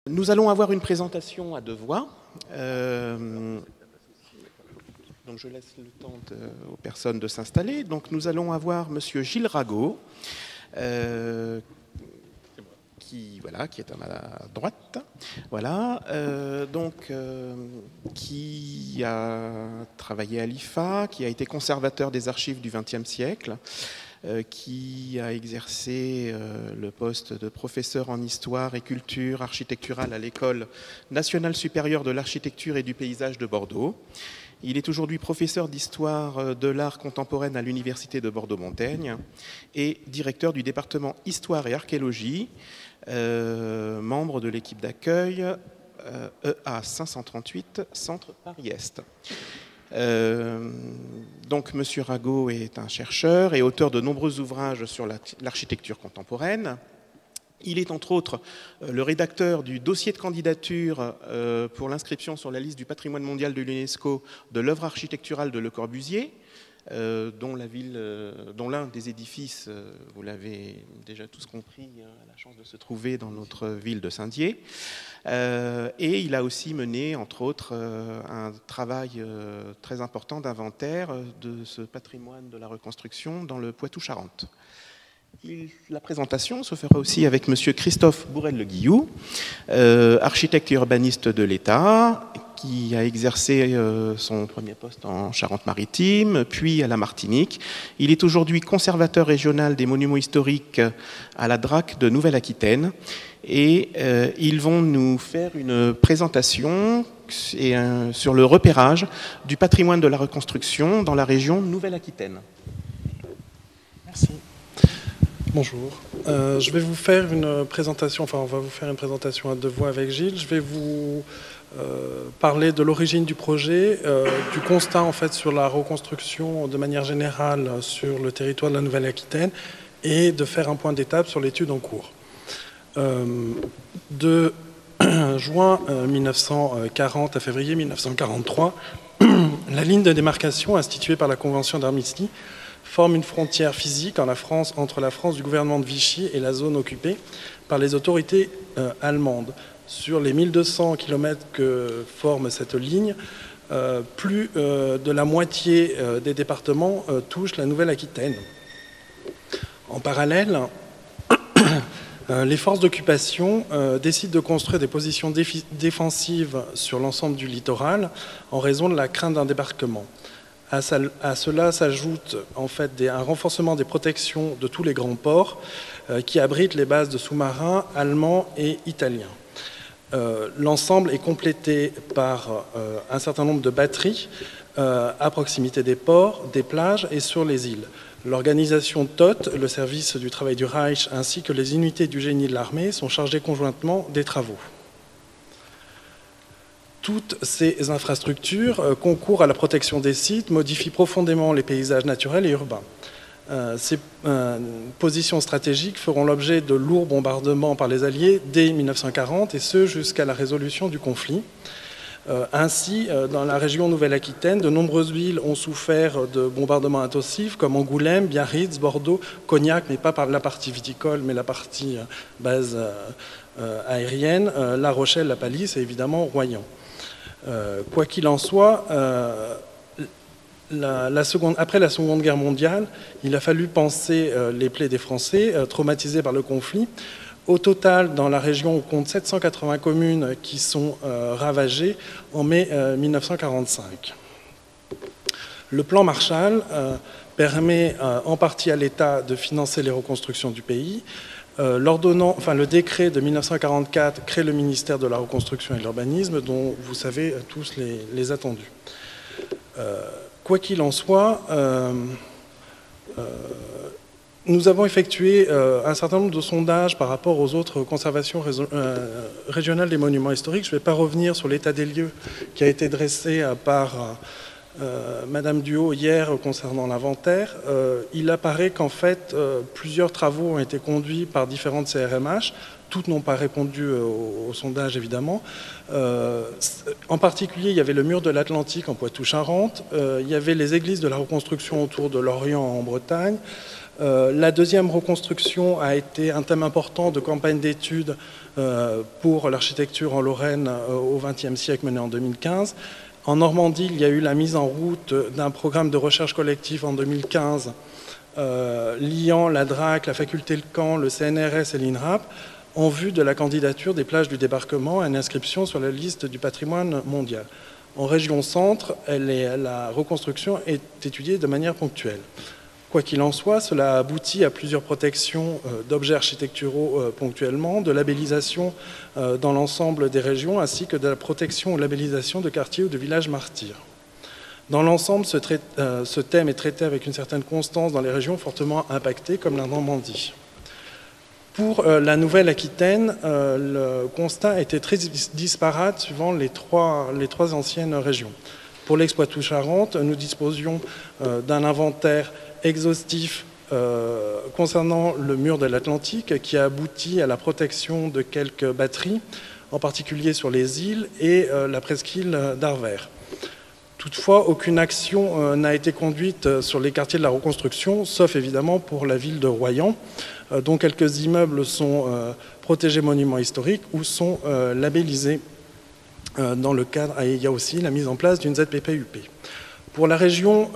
Nous allons avoir une présentation à deux voix. Donc je laisse le temps aux personnes de s'installer. Donc nous allons avoir Monsieur Gilles Rago, qui est à ma droite, qui a travaillé à l'IFA, qui a été conservateur des archives du XXe siècle, qui a exercé le poste de professeur en histoire et culture architecturale à l'École nationale supérieure de l'architecture et du paysage de Bordeaux. Il est aujourd'hui professeur d'histoire de l'art contemporaine à l'Université de Bordeaux-Montaigne et directeur du département Histoire et Archéologie, membre de l'équipe d'accueil EA 538, Centre Paris-Est. Donc M. Rago est un chercheur et auteur de nombreux ouvrages sur l'architecture contemporaine. Il est entre autres le rédacteur du dossier de candidature pour l'inscription sur la liste du patrimoine mondial de l'UNESCO de l'œuvre architecturale de Le Corbusier, dont l'un des édifices, vous l'avez déjà tous compris, a la chance de se trouver dans notre ville de Saint-Dié. Et il a aussi mené, entre autres, un travail très important d'inventaire de ce patrimoine de la reconstruction dans le Poitou-Charentes. La présentation se fera aussi avec M. Christophe Bourrel-Le Guillou, architecte et urbaniste de l'État, qui a exercé son premier poste en Charente-Maritime, puis à la Martinique. Il est aujourd'hui conservateur régional des monuments historiques à la DRAC de Nouvelle-Aquitaine. Et ils vont nous faire une présentation sur le repérage du patrimoine de la reconstruction dans la région Nouvelle-Aquitaine. Merci. Bonjour. Je vais vous faire une présentation, on va vous faire une présentation à deux voix avec Gilles. Je vais vous parler de l'origine du projet, du constat en fait sur la reconstruction de manière générale sur le territoire de la Nouvelle-Aquitaine et de faire un point d'étape sur l'étude en cours. De juin 1940 à février 1943, la ligne de démarcation instituée par la Convention d'Armistice forme une frontière physique entre la France du gouvernement de Vichy et la zone occupée par les autorités allemandes. Sur les 1200 km que forme cette ligne, plus de la moitié des départements touchent la Nouvelle-Aquitaine. En parallèle, les forces d'occupation décident de construire des positions défensives sur l'ensemble du littoral en raison de la crainte d'un débarquement. À cela s'ajoute en fait un renforcement des protections de tous les grands ports qui abritent les bases de sous-marins allemands et italiens. L'ensemble est complété par un certain nombre de batteries à proximité des ports, des plages et sur les îles. L'organisation TOT, le service du travail du Reich, ainsi que les unités du génie de l'armée sont chargées conjointement des travaux. Toutes ces infrastructures concourent à la protection des sites, modifient profondément les paysages naturels et urbains. Ces positions stratégiques feront l'objet de lourds bombardements par les Alliés dès 1940, et ce jusqu'à la résolution du conflit. Ainsi, dans la région Nouvelle-Aquitaine, de nombreuses villes ont souffert de bombardements intensifs, comme Angoulême, Biarritz, Bordeaux, Cognac, mais pas par la partie viticole, mais la partie base aérienne, La Rochelle, La Palisse et évidemment Royan. Quoi qu'il en soit, après la Seconde Guerre mondiale, il a fallu panser les plaies des Français traumatisés par le conflit. Au total, dans la région, on compte 780 communes qui sont ravagées en mai 1945. Le plan Marshall permet en partie à l'État de financer les reconstructions du pays. Le décret de 1944 crée le ministère de la Reconstruction et de l'Urbanisme, dont vous savez tous les attendus. Quoi qu'il en soit, nous avons effectué un certain nombre de sondages par rapport aux autres conservations régionales des monuments historiques. Je ne vais pas revenir sur l'état des lieux qui a été dressé par Madame Duhaut hier concernant l'inventaire. Il apparaît qu'en fait, plusieurs travaux ont été conduits par différentes CRMH. Toutes n'ont pas répondu au sondage, évidemment. En particulier, il y avait le mur de l'Atlantique en Poitou-Charentes. Il y avait les églises de la reconstruction autour de Lorient en Bretagne. La deuxième reconstruction a été un thème important de campagne d'études pour l'architecture en Lorraine au XXe siècle menée en 2015. En Normandie, il y a eu la mise en route d'un programme de recherche collective en 2015 liant la DRAC, la faculté de Caen, le CNRS et l'INRAP en vue de la candidature des plages du débarquement à une inscription sur la liste du patrimoine mondial. En région centre, la reconstruction est étudiée de manière ponctuelle. Quoi qu'il en soit, cela aboutit à plusieurs protections d'objets architecturaux ponctuellement, de labellisation dans l'ensemble des régions, ainsi que de la protection ou labellisation de quartiers ou de villages martyrs. Dans l'ensemble, ce thème est traité avec une certaine constance dans les régions fortement impactées, comme la Normandie. Pour la Nouvelle-Aquitaine, le constat était très disparate suivant les trois anciennes régions. Pour l'Expoitou-Charentes, nous disposions d'un inventaire exhaustif concernant le mur de l'Atlantique qui a abouti à la protection de quelques batteries, en particulier sur les îles et la presqu'île d'Arvers. Toutefois, aucune action n'a été conduite sur les quartiers de la reconstruction, sauf évidemment pour la ville de Royan, dont quelques immeubles sont protégés monuments historiques ou sont labellisés dans le cadre. Et il y a aussi la mise en place d'une ZPPUP. Pour la région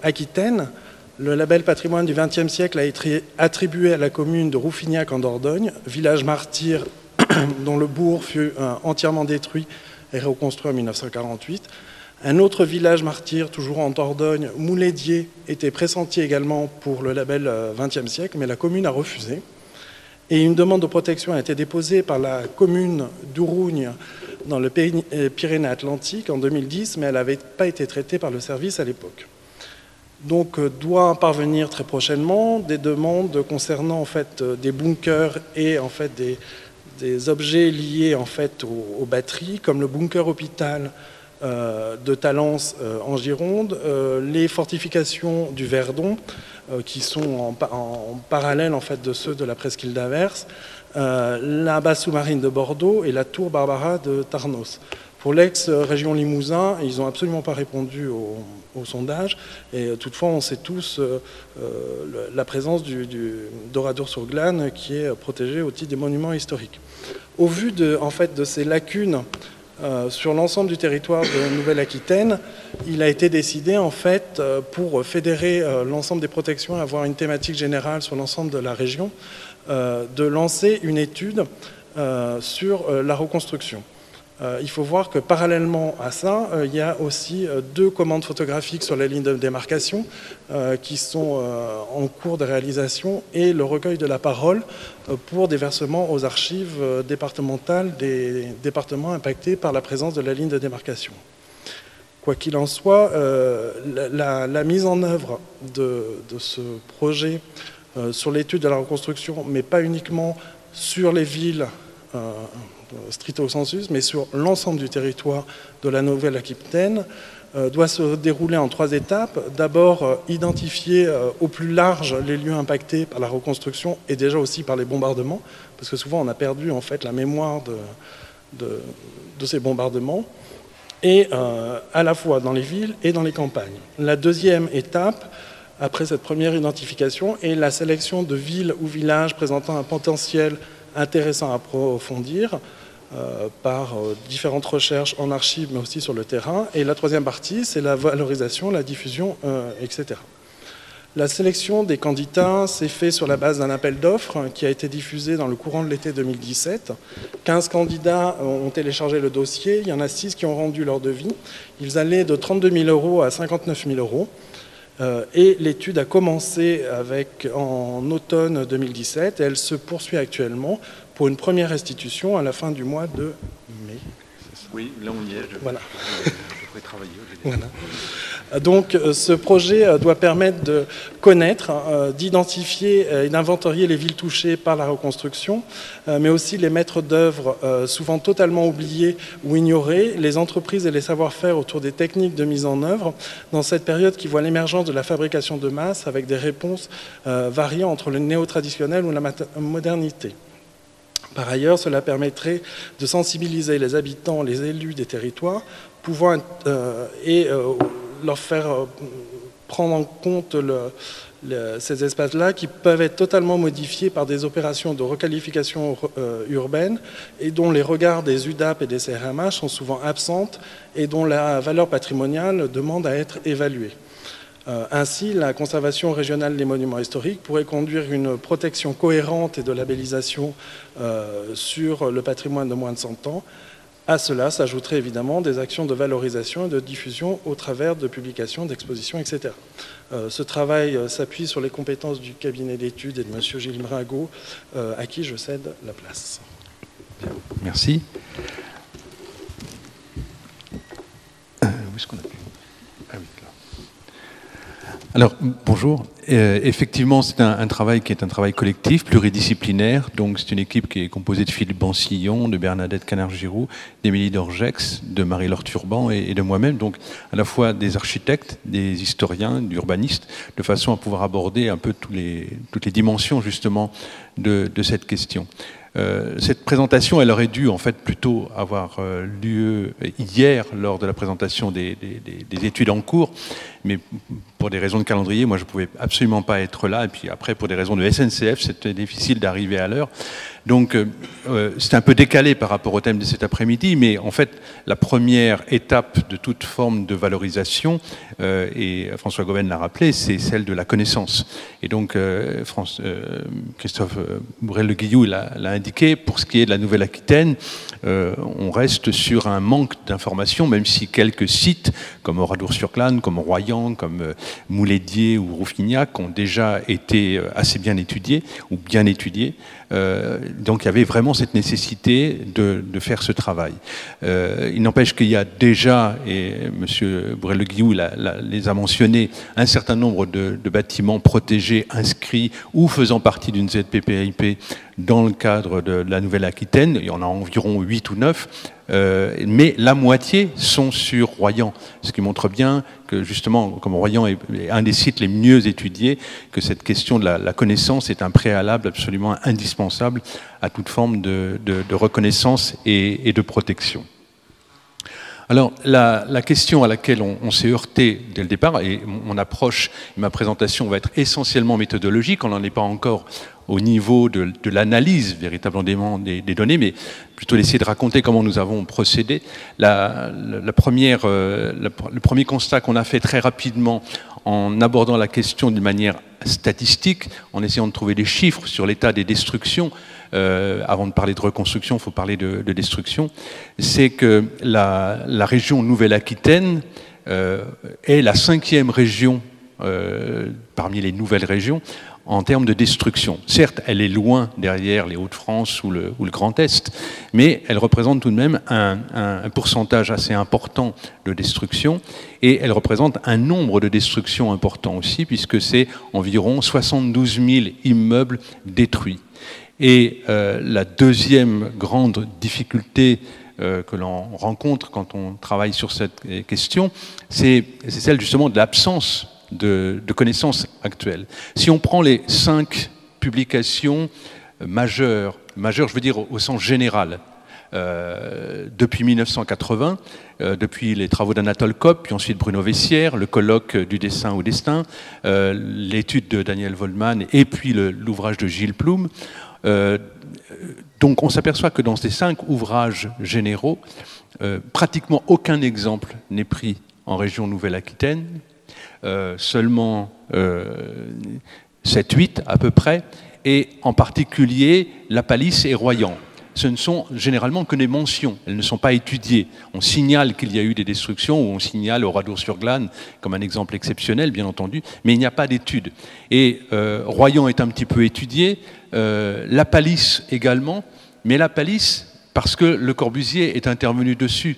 Aquitaine, le label patrimoine du XXe siècle a été attribué à la commune de Rouffignac en Dordogne, village martyr dont le bourg fut entièrement détruit et reconstruit en 1948. Un autre village martyr, toujours en Dordogne, Moulédier, était pressenti également pour le label XXe siècle, mais la commune a refusé. Et une demande de protection a été déposée par la commune d'Ourougne dans le Pyrénées-Atlantiques en 2010, mais elle n'avait pas été traitée par le service à l'époque. Donc doit parvenir très prochainement des demandes concernant en fait des bunkers et en fait des objets liés en fait aux batteries, comme le bunker hôpital de Talence en Gironde, les fortifications du Verdon qui sont en parallèle en fait de ceux de la presqu'île d'Avers, la base sous-marine de Bordeaux et la tour Barbara de Tarnos. Pour l'ex-région Limousin, ils n'ont absolument pas répondu au sondage. Et toutefois, on sait tous la présence du d'Oradour-sur-Glane qui est protégé au titre des monuments historiques. Au vu de ces lacunes sur l'ensemble du territoire de Nouvelle-Aquitaine, il a été décidé, en fait, pour fédérer l'ensemble des protections et avoir une thématique générale sur l'ensemble de la région, de lancer une étude sur la reconstruction. Il faut voir que parallèlement à ça, il y a aussi 2 commandes photographiques sur la ligne de démarcation qui sont en cours de réalisation et le recueil de la parole pour des versements aux archives départementales des départements impactés par la présence de la ligne de démarcation. Quoi qu'il en soit, la mise en œuvre de ce projet sur l'étude de la reconstruction, mais pas uniquement sur les villes stricto sensus, mais sur l'ensemble du territoire de la Nouvelle-Aquitaine, doit se dérouler en 3 étapes. D'abord, identifier au plus large les lieux impactés par la reconstruction et déjà aussi par les bombardements, parce que souvent on a perdu en fait la mémoire de ces bombardements, et à la fois dans les villes et dans les campagnes. La deuxième étape, après cette première identification, est la sélection de villes ou villages présentant un potentiel intéressant à approfondir par différentes recherches en archives, mais aussi sur le terrain. Et la troisième partie, c'est la valorisation, la diffusion, etc. La sélection des candidats s'est faite sur la base d'un appel d'offres qui a été diffusé dans le courant de l'été 2017. 15 candidats ont téléchargé le dossier, il y en a 6 qui ont rendu leur devis. Ils allaient de 32 000 € à 59 000 €. Et l'étude a commencé en automne 2017 et elle se poursuit actuellement pour une première restitution à la fin du mois de mai. Oui, là on y est. Voilà. Je devrais travailler aujourd'hui. Voilà. Donc ce projet doit permettre de connaître, d'identifier et d'inventorier les villes touchées par la reconstruction, mais aussi les maîtres d'œuvre souvent totalement oubliés ou ignorés, les entreprises et les savoir-faire autour des techniques de mise en œuvre dans cette période qui voit l'émergence de la fabrication de masse avec des réponses variant entre le néo-traditionnel ou la modernité. Par ailleurs, cela permettrait de sensibiliser les habitants, les élus des territoires, leur faire prendre en compte ces espaces-là qui peuvent être totalement modifiés par des opérations de requalification urbaine et dont les regards des UDAP et des CRMH sont souvent absentes et dont la valeur patrimoniale demande à être évaluée. Ainsi, la conservation régionale des monuments historiques pourrait conduire une protection cohérente et de labellisation sur le patrimoine de moins de 100 ans. À cela s'ajouteraient évidemment des actions de valorisation et de diffusion au travers de publications, d'expositions, etc. Ce travail s'appuie sur les compétences du cabinet d'études et de M. Gilles Brago, à qui je cède la place. Bien, merci. Où est-ce qu'on a pu... Ah oui, là. Alors, bonjour. Effectivement, c'est un travail qui est un travail collectif, pluridisciplinaire. Donc, c'est une équipe qui est composée de Philippe Bancillon, de Bernadette Canard-Giroux, d'Émilie Dorgex, de Marie-Laure Turban et de moi-même. Donc, à la fois des architectes, des historiens, d'urbanistes, de façon à pouvoir aborder un peu toutes les dimensions, justement, de cette question. Cette présentation, elle aurait dû en fait plutôt avoir lieu hier lors de la présentation des études en cours, mais pour des raisons de calendrier, moi je ne pouvais absolument pas être là, et puis après pour des raisons de SNCF, c'était difficile d'arriver à l'heure. Donc c'est un peu décalé par rapport au thème de cet après-midi, mais en fait la première étape de toute forme de valorisation, et François Goven l'a rappelé, c'est celle de la connaissance. Et donc Christophe Bourrel-Le Guillou l'a indiqué, pour ce qui est de la Nouvelle-Aquitaine, on reste sur un manque d'informations, même si quelques sites comme Oradour-sur-Glane, comme Royan, comme Mouledier ou Rouffignac ont déjà été assez bien étudiés, ou bien étudiés. Donc il y avait vraiment cette nécessité de faire ce travail. Il n'empêche qu'il y a déjà, et M. Bourrel-Le Guillou les a mentionnés, un certain nombre de bâtiments protégés, inscrits ou faisant partie d'une ZPPIP dans le cadre de la Nouvelle-Aquitaine. Il y en a environ 8 ou 9, mais la moitié sont sur Royan, ce qui montre bien que justement, comme Royan est un des sites les mieux étudiés, que cette question de la connaissance est un préalable absolument indispensable à toute forme de reconnaissance et de protection. Alors, la question à laquelle on s'est heurté dès le départ, et mon approche, ma présentation va être essentiellement méthodologique, on n'en est pas encore au niveau de l'analyse véritablement des données, mais plutôt d'essayer de raconter comment nous avons procédé. Le premier constat qu'on a fait très rapidement en abordant la question d'une manière statistique, en essayant de trouver des chiffres sur l'état des destructions, avant de parler de reconstruction, il faut parler de destruction, c'est que la région Nouvelle-Aquitaine est la 5e région parmi les nouvelles régions en termes de destruction. Certes, elle est loin derrière les Hauts-de-France ou le Grand Est, mais elle représente tout de même un pourcentage assez important de destruction, et elle représente un nombre de destructions important aussi, puisque c'est environ 72 000 immeubles détruits. Et la deuxième grande difficulté que l'on rencontre quand on travaille sur cette question, c'est celle justement de l'absence de connaissances actuelles. Si on prend les 5 publications majeures, je veux dire au sens général, depuis 1980, depuis les travaux d'Anatole Kopp, puis ensuite Bruno Vessière, le colloque du dessin au destin, l'étude de Daniel Vollmann et puis l'ouvrage de Gilles Ploum, donc on s'aperçoit que dans ces 5 ouvrages généraux, pratiquement aucun exemple n'est pris en région Nouvelle-Aquitaine, seulement 7-8 à peu près, et en particulier La Palisse et Royan. Ce ne sont généralement que des mentions, elles ne sont pas étudiées. On signale qu'il y a eu des destructions, ou on signale Oradour-sur-Glane comme un exemple exceptionnel, bien entendu, mais il n'y a pas d'études. Et Royan est un petit peu étudié, La Palisse également, mais La Palisse parce que Le Corbusier est intervenu dessus.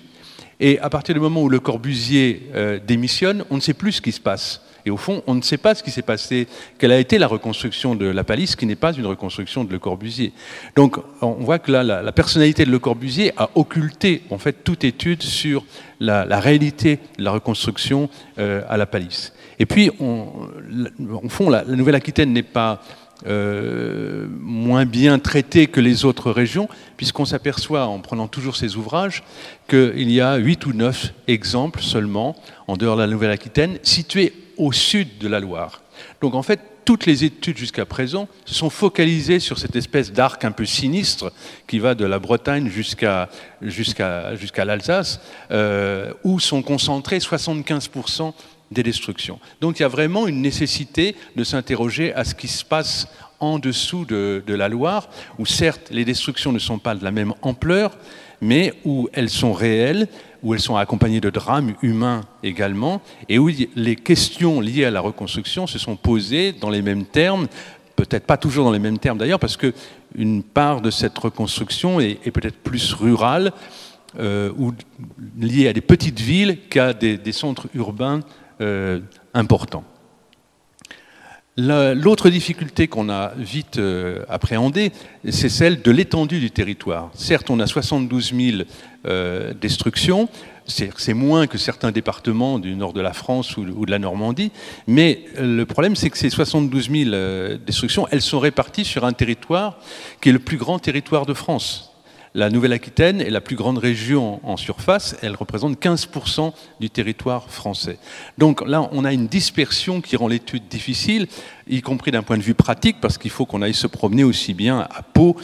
Et à partir du moment où Le Corbusier démissionne, on ne sait plus ce qui se passe. Et au fond, on ne sait pas ce qui s'est passé, quelle a été la reconstruction de La Palisse, qui n'est pas une reconstruction de Le Corbusier. Donc on voit que là, la personnalité de Le Corbusier a occulté en fait toute étude sur la réalité de la reconstruction à La Palisse. Et puis, au fond, la Nouvelle-Aquitaine n'est pas moins bien traité que les autres régions, puisqu'on s'aperçoit, en prenant toujours ces ouvrages, qu'il y a 8 ou 9 exemples seulement, en dehors de la Nouvelle-Aquitaine, situés au sud de la Loire. Donc en fait, toutes les études jusqu'à présent se sont focalisées sur cette espèce d'arc un peu sinistre qui va de la Bretagne jusqu'à l'Alsace, où sont concentrés 75% des destructions. Donc il y a vraiment une nécessité de s'interroger à ce qui se passe en dessous de la Loire, où certes les destructions ne sont pas de la même ampleur, mais où elles sont réelles, où elles sont accompagnées de drames humains également, et où les questions liées à la reconstruction se sont posées dans les mêmes termes, peut-être pas toujours dans les mêmes termes d'ailleurs, parce qu'une part de cette reconstruction est peut-être plus rurale, ou liée à des petites villes qu'à des centres urbains importants. L'autre difficulté qu'on a vite appréhendée, c'est celle de l'étendue du territoire. Certes, on a 72 000 destructions, c'est moins que certains départements du nord de la France ou de la Normandie, mais le problème, c'est que ces 72 000 destructions, elles sont réparties sur un territoire qui est le plus grand territoire de France. La Nouvelle-Aquitaine est la plus grande région en surface, elle représente 15% du territoire français. Donc là, on a une dispersion qui rend l'étude difficile, y compris d'un point de vue pratique, parce qu'il faut qu'on aille se promener aussi bien à Pau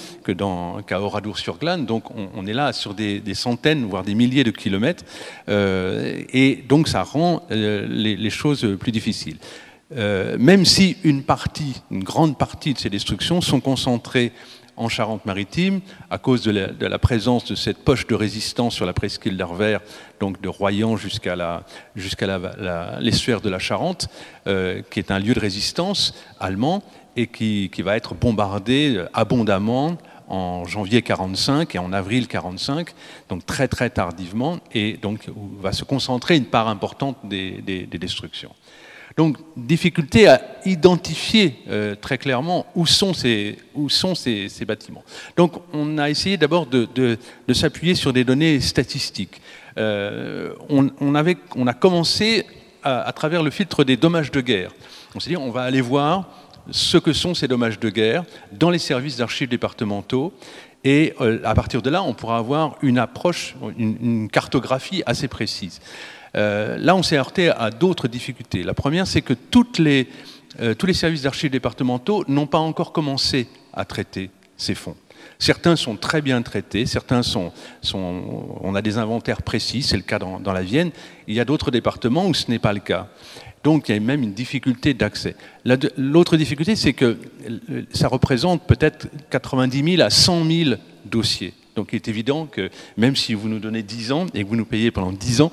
qu'à Oradour-sur-Glane. Donc on est là sur des centaines, voire des milliers de kilomètres, et donc ça rend les choses plus difficiles. Même si une grande partie de ces destructions sont concentrées en Charente-Maritime, à cause de la présence de cette poche de résistance sur la presqu'île d'Arvers, donc de Royan jusqu'à l'estuaire de la Charente, qui est un lieu de résistance allemand et qui va être bombardé abondamment en janvier 1945 et en avril 1945, donc très très tardivement, et donc où va se concentrer une part importante des destructions. Donc, difficulté à identifier très clairement où sont ces bâtiments. Donc, on a essayé d'abord de s'appuyer sur des données statistiques. On a commencé à travers le filtre des dommages de guerre. On s'est dit, on va aller voir ce que sont ces dommages de guerre dans les services d'archives départementaux. Et à partir de là, on pourra avoir une approche, une cartographie assez précise. Là, on s'est heurté à d'autres difficultés. La première, c'est que tous les services d'archives départementaux n'ont pas encore commencé à traiter ces fonds. Certains sont très bien traités, certains on a des inventaires précis, c'est le cas dans la Vienne. Il y a d'autres départements où ce n'est pas le cas. Donc, il y a même une difficulté d'accès. L'autre difficulté, c'est que ça représente peut-être 90 000 à 100 000 dossiers. Donc, il est évident que même si vous nous donnez 10 ans et que vous nous payez pendant 10 ans,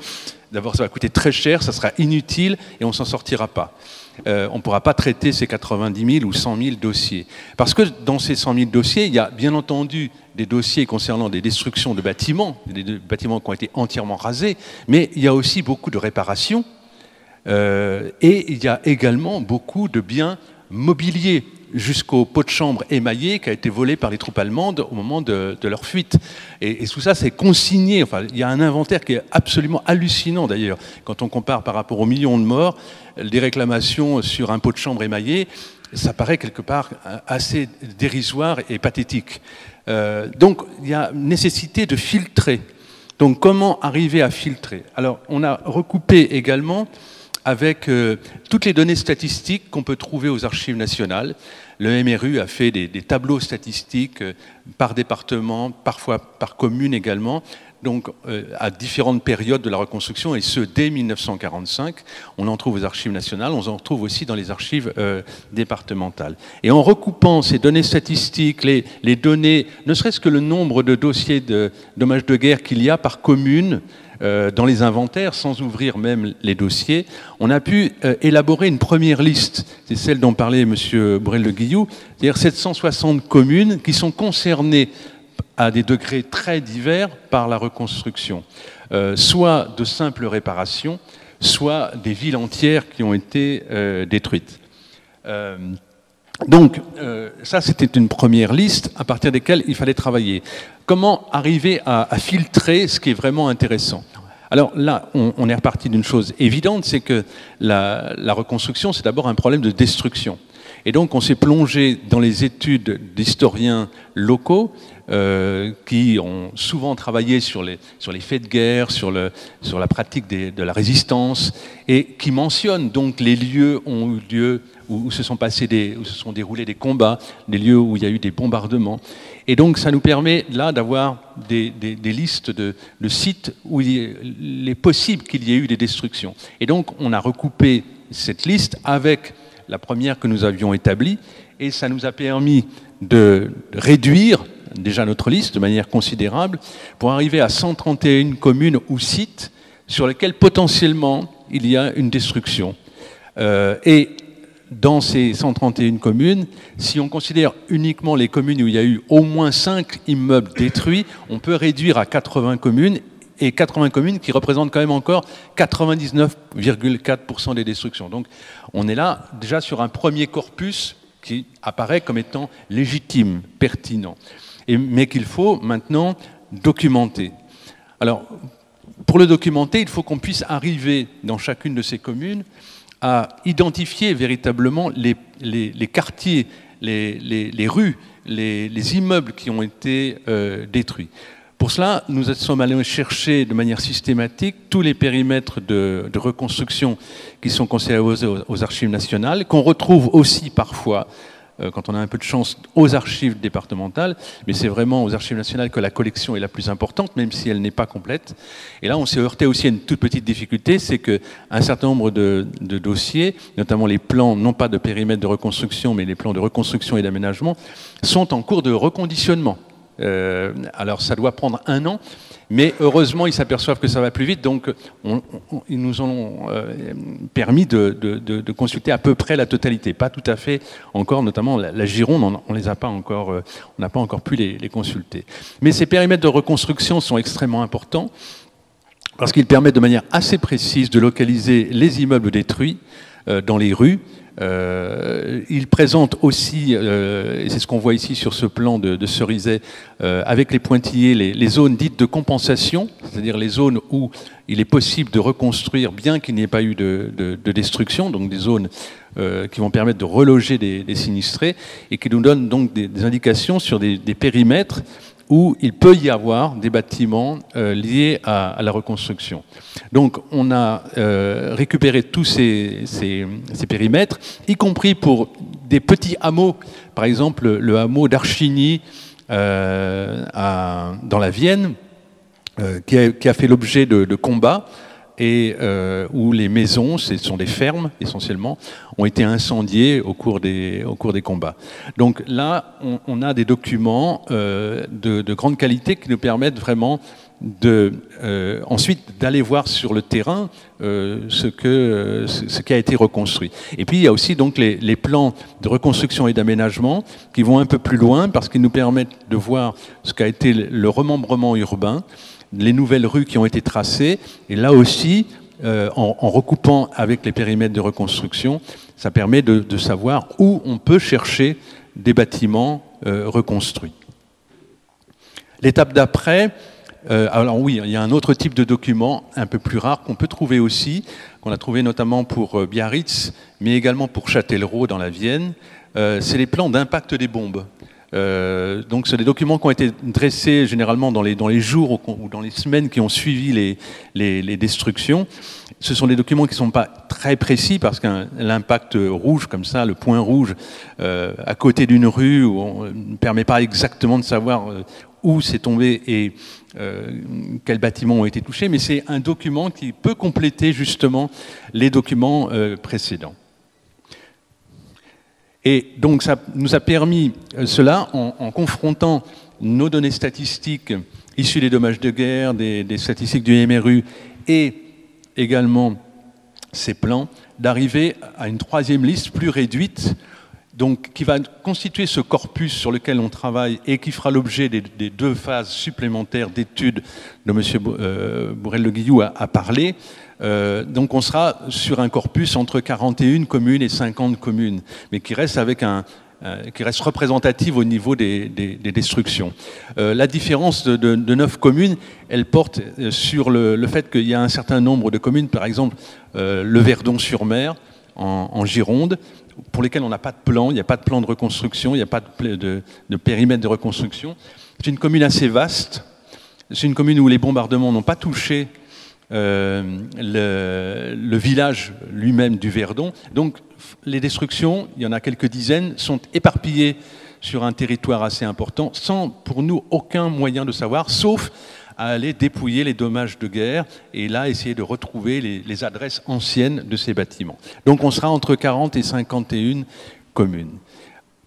d'abord, ça va coûter très cher, ça sera inutile et on ne s'en sortira pas. On ne pourra pas traiter ces 90 000 ou 100 000 dossiers. Parce que dans ces 100 000 dossiers, il y a bien entendu des dossiers concernant des destructions de bâtiments, des bâtiments qui ont été entièrement rasés, mais il y a aussi beaucoup de réparations et il y a également beaucoup de biens mobiliers, jusqu'au pot de chambre émaillé qui a été volé par les troupes allemandes au moment de leur fuite. Et tout ça, c'est consigné. Enfin, il y a un inventaire qui est absolument hallucinant, d'ailleurs. Quand on compare par rapport aux millions de morts, des réclamations sur un pot de chambre émaillé, ça paraît quelque part assez dérisoire et pathétique. Donc, il y a nécessité de filtrer. Donc, comment arriver à filtrer? Alors, on a recoupé également avec toutes les données statistiques qu'on peut trouver aux archives nationales. Le MRU a fait des tableaux statistiques par département, parfois par commune également, donc à différentes périodes de la reconstruction, et ce, dès 1945. On en trouve aux archives nationales, on en trouve aussi dans les archives départementales. Et en recoupant ces données statistiques, les données, ne serait-ce que le nombre de dossiers de dommages de guerre qu'il y a par commune, dans les inventaires, sans ouvrir même les dossiers, on a pu élaborer une première liste. C'est celle dont parlait M. Borel-Le-Guillou, c'est-à-dire 760 communes qui sont concernées à des degrés très divers par la reconstruction. Soit de simples réparations, soit des villes entières qui ont été détruites. Donc, ça, c'était une première liste à partir desquelles il fallait travailler. Comment arriver à filtrer ce qui est vraiment intéressant? Alors là, on est reparti d'une chose évidente, c'est que la reconstruction, c'est d'abord un problème de destruction. Et donc on s'est plongé dans les études d'historiens locaux qui ont souvent travaillé sur les faits de guerre, sur la pratique de la résistance, et qui mentionnent donc les lieux où ont eu lieu, où se sont déroulés des combats, des lieux où il y a eu des bombardements. Et donc ça nous permet là d'avoir des listes de sites où il est possible qu'il y ait eu des destructions. Et donc on a recoupé cette liste avec la première que nous avions établie, et ça nous a permis de réduire déjà notre liste de manière considérable pour arriver à 131 communes ou sites sur lesquels potentiellement il y a une destruction. Et dans ces 131 communes, si on considère uniquement les communes où il y a eu au moins 5 immeubles détruits, on peut réduire à 80 communes, et 80 communes qui représentent quand même encore 99,4% des destructions. Donc on est là déjà sur un premier corpus qui apparaît comme étant légitime, pertinent, mais qu'il faut maintenant documenter. Alors, pour le documenter, il faut qu'on puisse arriver dans chacune de ces communes à identifier véritablement les quartiers, les rues, les immeubles qui ont été détruits. Pour cela, nous sommes allés chercher de manière systématique tous les périmètres de reconstruction qui sont conservés aux archives nationales, qu'on retrouve aussi parfois, quand on a un peu de chance, aux archives départementales, mais c'est vraiment aux archives nationales que la collection est la plus importante, même si elle n'est pas complète. Et là, on s'est heurté aussi à une toute petite difficulté, c'est qu'un certain nombre de dossiers, notamment les plans, non pas de périmètre de reconstruction, mais les plans de reconstruction et d'aménagement, sont en cours de reconditionnement. Alors ça doit prendre 1 an, mais heureusement ils s'aperçoivent que ça va plus vite, donc ils nous ont permis de consulter à peu près la totalité, pas tout à fait encore, notamment la Gironde, on les a pas encore, on n'a pas encore pu les consulter. Mais ces périmètres de reconstruction sont extrêmement importants parce qu'ils permettent de manière assez précise de localiser les immeubles détruits dans les rues. Il présente aussi, et c'est ce qu'on voit ici sur ce plan de Cerizay, avec les pointillés, les zones dites de compensation, c'est-à-dire les zones où il est possible de reconstruire bien qu'il n'y ait pas eu de destruction, donc des zones qui vont permettre de reloger des sinistrés, et qui nous donnent donc des indications sur des périmètres où il peut y avoir des bâtiments liés à la reconstruction. Donc on a récupéré tous ces périmètres, y compris pour des petits hameaux, par exemple le hameau d'Archigny dans la Vienne, qui a fait l'objet de combats, et où les maisons, ce sont des fermes essentiellement, ont été incendiées au cours des combats. Donc là, on a des documents de grande qualité qui nous permettent vraiment ensuite d'aller voir sur le terrain ce qui a été reconstruit. Et puis il y a aussi donc les plans de reconstruction et d'aménagement qui vont un peu plus loin parce qu'ils nous permettent de voir ce qu'a été le remembrement urbain, les nouvelles rues qui ont été tracées, et là aussi, en recoupant avec les périmètres de reconstruction, ça permet de savoir où on peut chercher des bâtiments reconstruits. L'étape d'après, alors oui, il y a un autre type de document un peu plus rare qu'on peut trouver aussi, qu'on a trouvé notamment pour Biarritz, mais également pour Châtellerault dans la Vienne, c'est les plans d'impact des bombes. Donc c'est des documents qui ont été dressés généralement dans les jours ou dans les semaines qui ont suivi les destructions. Ce sont des documents qui ne sont pas très précis parce que l'impact rouge comme ça, le point rouge à côté d'une rue, on ne permet pas exactement de savoir où c'est tombé et quels bâtiments ont été touchés, mais c'est un document qui peut compléter justement les documents précédents. Et donc ça nous a permis cela en confrontant nos données statistiques issues des dommages de guerre, des statistiques du MRU et également ces plans, d'arriver à une troisième liste plus réduite, donc qui va constituer ce corpus sur lequel on travaille et qui fera l'objet des 2 phases supplémentaires d'études dont M. Bourrel-Le Guillou a parlé. Donc on sera sur un corpus entre 41 communes et 50 communes, mais qui reste qui reste représentative au niveau des destructions. La différence de 9 communes, elle porte sur le fait qu'il y a un certain nombre de communes, par exemple le Verdon-sur-Mer en Gironde, pour lesquels on n'a pas de plan, il n'y a pas de plan de reconstruction, il n'y a pas de périmètre de reconstruction. C'est une commune assez vaste, c'est une commune où les bombardements n'ont pas touché le village lui-même du Verdon. Donc les destructions, il y en a quelques dizaines, sont éparpillées sur un territoire assez important, sans pour nous aucun moyen de savoir, sauf à aller dépouiller les dommages de guerre et là essayer de retrouver les adresses anciennes de ces bâtiments. Donc on sera entre 40 et 51 communes.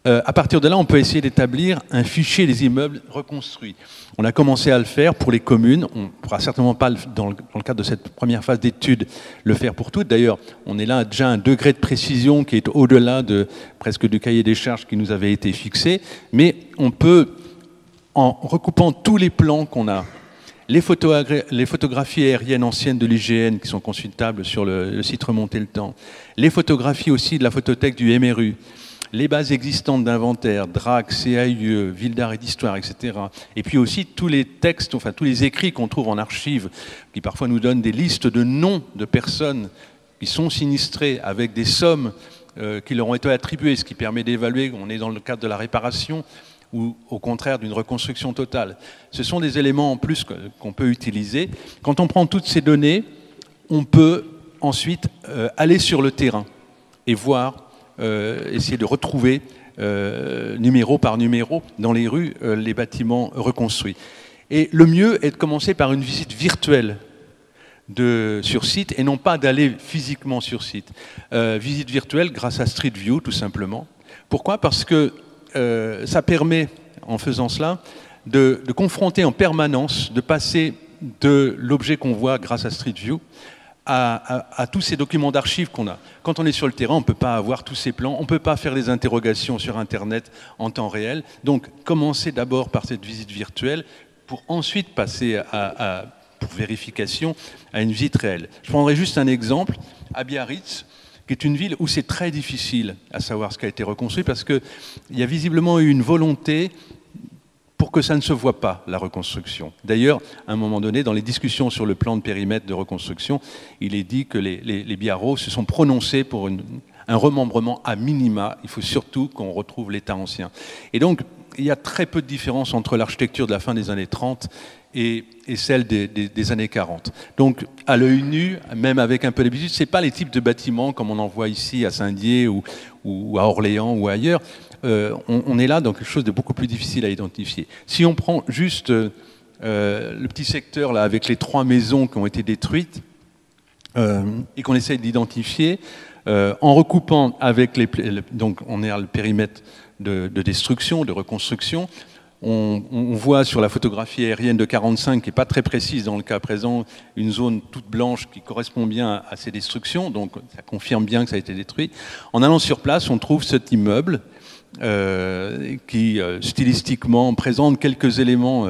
À partir de là, on peut essayer d'établir un fichier des immeubles reconstruits. On a commencé à le faire pour les communes. On ne pourra certainement pas, dans le cadre de cette première phase d'étude, le faire pour toutes. D'ailleurs, on est là déjà à un degré de précision qui est au-delà presque du cahier des charges qui nous avait été fixé. Mais on peut, en recoupant tous les plans qu'on a, les photographies aériennes anciennes de l'IGN qui sont consultables sur le site Remonter le Temps, les photographies aussi de la photothèque du MRU, les bases existantes d'inventaire, DRAC, CAIE, Ville d'art et d'histoire, etc. Et puis aussi tous les textes, enfin tous les écrits qu'on trouve en archives, qui parfois nous donnent des listes de noms de personnes qui sont sinistrées avec des sommes qui leur ont été attribuées, ce qui permet d'évaluer qu'on est dans le cadre de la réparation ou au contraire d'une reconstruction totale. Ce sont des éléments en plus qu'on peut utiliser. Quand on prend toutes ces données, on peut ensuite aller sur le terrain et voir, essayer de retrouver numéro par numéro dans les rues les bâtiments reconstruits. Et le mieux est de commencer par une visite virtuelle sur site et non pas d'aller physiquement sur site. Visite virtuelle grâce à Street View tout simplement. Pourquoi ? Parce que ça permet, en faisant cela, de confronter en permanence, de passer de l'objet qu'on voit grâce à Street View à tous ces documents d'archives qu'on a. Quand on est sur le terrain, on ne peut pas avoir tous ces plans, on ne peut pas faire des interrogations sur Internet en temps réel. Donc, commencer d'abord par cette visite virtuelle pour ensuite passer pour vérification à une visite réelle. Je prendrai juste un exemple, à Biarritz, qui est une ville où c'est très difficile à savoir ce qui a été reconstruit parce qu'il y a visiblement eu une volonté pour que ça ne se voit pas, la reconstruction. D'ailleurs, à un moment donné, dans les discussions sur le plan de périmètre de reconstruction, il est dit que les Biarros se sont prononcés pour un remembrement à minima. Il faut surtout qu'on retrouve l'état ancien. Et donc, il y a très peu de différence entre l'architecture de la fin des années 30 et celle des années 40. Donc, à l'œil nu, même avec un peu d'habitude, ce n'est pas les types de bâtiments comme on en voit ici à Saint-Dié ou à Orléans ou ailleurs. On est là dans quelque chose de beaucoup plus difficile à identifier. Si on prend juste le petit secteur là avec les 3 maisons qui ont été détruites et qu'on essaye d'identifier, en recoupant avec donc on est à le périmètre de destruction, de reconstruction, on voit sur la photographie aérienne de 45, qui n'est pas très précise dans le cas présent, une zone toute blanche qui correspond bien à ces destructions, donc ça confirme bien que ça a été détruit. En allant sur place, on trouve cet immeuble qui stylistiquement présente quelques éléments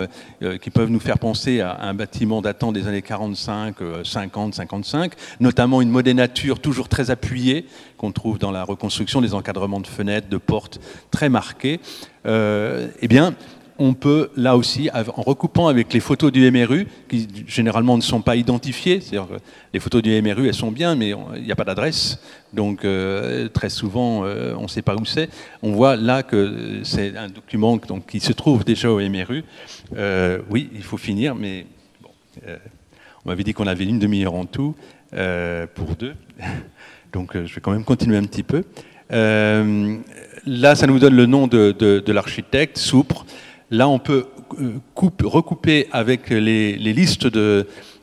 qui peuvent nous faire penser à un bâtiment datant des années 45, 50, 55, notamment une modénature toujours très appuyée qu'on trouve dans la reconstruction, des encadrements de fenêtres, de portes très marqués. Eh bien, on peut, là aussi, en recoupant avec les photos du MRU, qui généralement ne sont pas identifiées, c'est-à-dire que les photos du MRU, elles sont bien, mais il n'y a pas d'adresse, donc très souvent, on ne sait pas où c'est. On voit là que c'est un document donc, qui se trouve déjà au MRU. Oui, il faut finir, mais bon, on m'avait dit qu'on avait une demi-heure en tout, pour 2, donc je vais quand même continuer un petit peu. Là, ça nous donne le nom de l'architecte, Soupre. Là, on peut recouper avec les listes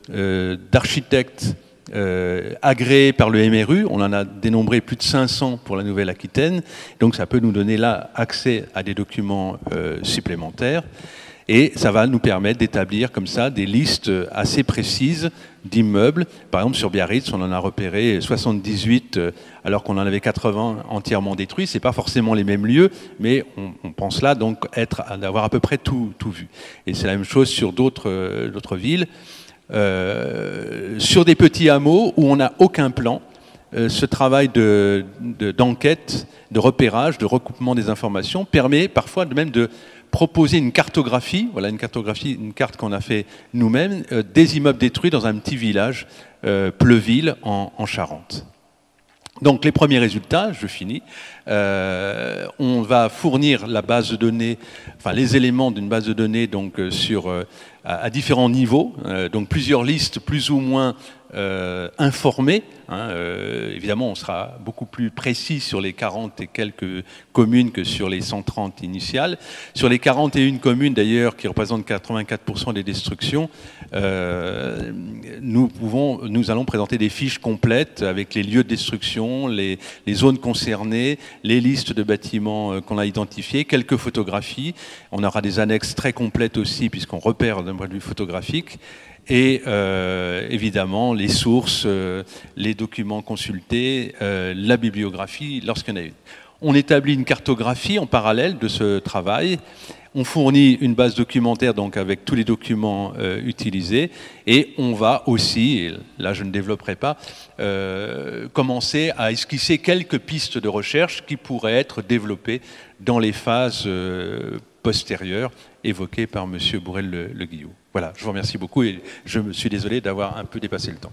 d'architectes agréés par le MRU. On en a dénombré plus de 500 pour la Nouvelle-Aquitaine. Donc, ça peut nous donner là accès à des documents supplémentaires. Et ça va nous permettre d'établir comme ça des listes assez précises d'immeubles. Par exemple, sur Biarritz, on en a repéré 78, alors qu'on en avait 80 entièrement détruits. Ce n'est pas forcément les mêmes lieux, mais on pense là donc d'avoir à peu près tout vu. Et c'est la même chose sur d'autres villes. Sur des petits hameaux où on n'a aucun plan, ce travail d'enquête, de repérage, de recoupement des informations permet parfois même de proposer une cartographie, voilà une carte qu'on a fait nous-mêmes, des immeubles détruits dans un petit village, Pleuville, en Charente. Donc les premiers résultats, je finis, on va fournir la base de données, enfin les éléments d'une base de données donc, à différents niveaux, donc plusieurs listes plus ou moins informées. Évidemment, on sera beaucoup plus précis sur les 40 et quelques communes que sur les 130 initiales. Sur les 41 communes, d'ailleurs, qui représentent 84% des destructions, nous allons présenter des fiches complètes avec les lieux de destruction, les zones concernées, les listes de bâtiments qu'on a identifiés, quelques photographies. On aura des annexes très complètes aussi, puisqu'on repère d'un point de vue photographique. Et évidemment, les sources, les documents consultés, la bibliographie, lorsqu'il y en a une. On établit une cartographie en parallèle de ce travail. On fournit une base documentaire donc avec tous les documents utilisés. Et on va aussi, et là je ne développerai pas, commencer à esquisser quelques pistes de recherche qui pourraient être développées dans les phases postérieures évoquées par M. Bourrel-Le Guillou. Voilà, je vous remercie beaucoup et je me suis désolé d'avoir un peu dépassé le temps.